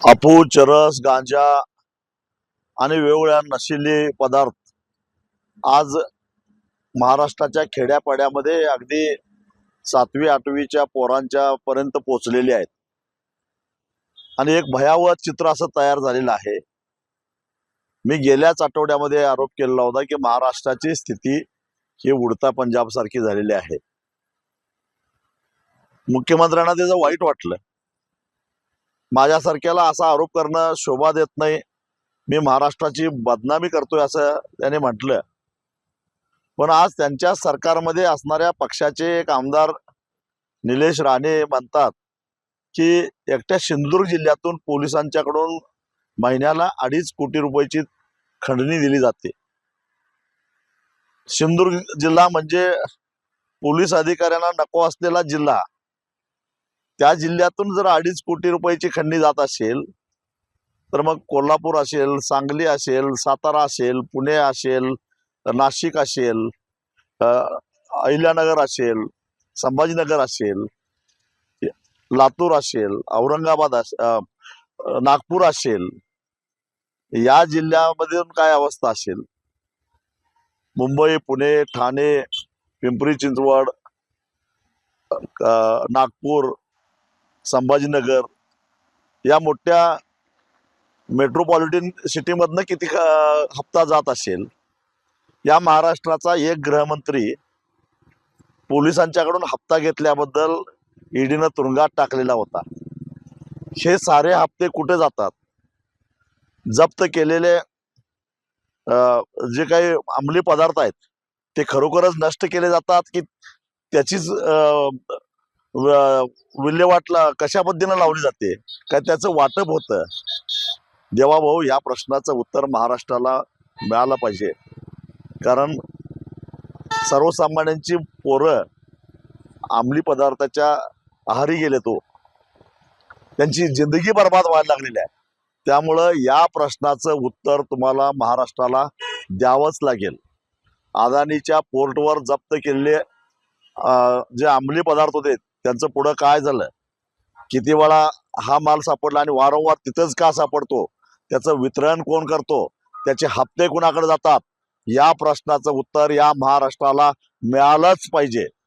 अफू, चरस, गांजा आणि वेगवेगळ्या नशिली पदार्थ आज महाराष्ट्राच्या खेड्यापाड्यामध्ये अगदी 7वी 8वीच्या पोरांच्या पर्यंत पोहोचलेले आहेत आणि एक भयावह चित्र असं तयार झालेलं आहे। मी गेल्याच आठवड्यामध्ये आरोप केलेला होता की महाराष्ट्राची स्थिती ही उडता पंजाब सारखी झालेली आहे। मुख्यमंत्र्यांना त्याचं वाईट वाटलं। माझ्यासारख्याला असा आरोप करणं शोभा देत नाही, मी महाराष्ट्राची बदनामी करतोय असं त्याने म्हटलं। पण आज त्यांच्या सरकारमध्ये असणाऱ्या पक्षाचे एक आमदार निलेश राणे म्हणतात की एकट्या सिंधुदुर्ग जिल्ह्यातून पोलिसांच्याकडून महिन्याला 2.5 कोटी रुपयाची खंडणी दिली जाते। सिंधुदुर्ग जिल्हा म्हणजे पोलीस अधिकाऱ्यांना नको असलेला जिल्हा, त्या जिल्ह्यातून जर 2.5 कोटी रुपयाची खंडणी जात असेल तर मग कोल्हापूर असेल, सांगली असेल, सातारा असेल, पुणे असेल, नाशिक असेल, अहिल्यानगर असेल, संभाजीनगर असेल, लातूर असेल, औरंगाबाद नागपूर असेल, या जिल्ह्यामध्ये काय अवस्था असेल? मुंबई, पुणे, ठाणे, पिंपरी चिंचवड, नागपूर, संभाजीनगर या मोठ्या मेट्रोपॉलिटन सिटीमधनं किती हप्ता जात असेल? या महाराष्ट्राचा एक गृहमंत्री पोलिसांच्याकडून हप्ता घेतल्याबद्दल ईडीनं तुरुंगात टाकलेला होता। हे सारे हप्ते कुठे जातात? जप्त केलेले जे काही अंमली पदार्थ आहेत ते खरोखरच नष्ट केले जातात की त्याचीच विल्हेवाटला कशा पद्धतीनं लावली जाते? काय त्याचं वाटप होतं? देवाभाऊ, या प्रश्नाचं उत्तर महाराष्ट्राला मिळालं पाहिजे, कारण सर्वसामान्यांची पोरं अंमली पदार्थाच्या आहारी गेले, तो त्यांची जिंदगी बर्बाद व्हायला लागलेली आहे। त्यामुळं या प्रश्नाचं उत्तर तुम्हाला महाराष्ट्राला द्यावंच लागेल। अदानीच्या पोर्टवर जप्त केलेले जे अंमली पदार्थ होते त्यांचं पुढं काय झालं? किती वेळा हा माल सापडला आणि वारंवार तिथंच का सापडतो? त्याचं वितरण कोण करतो? त्याचे हप्ते कुणाकडे जातात? या प्रश्नाचं उत्तर या महाराष्ट्राला मिळालंच पाहिजे।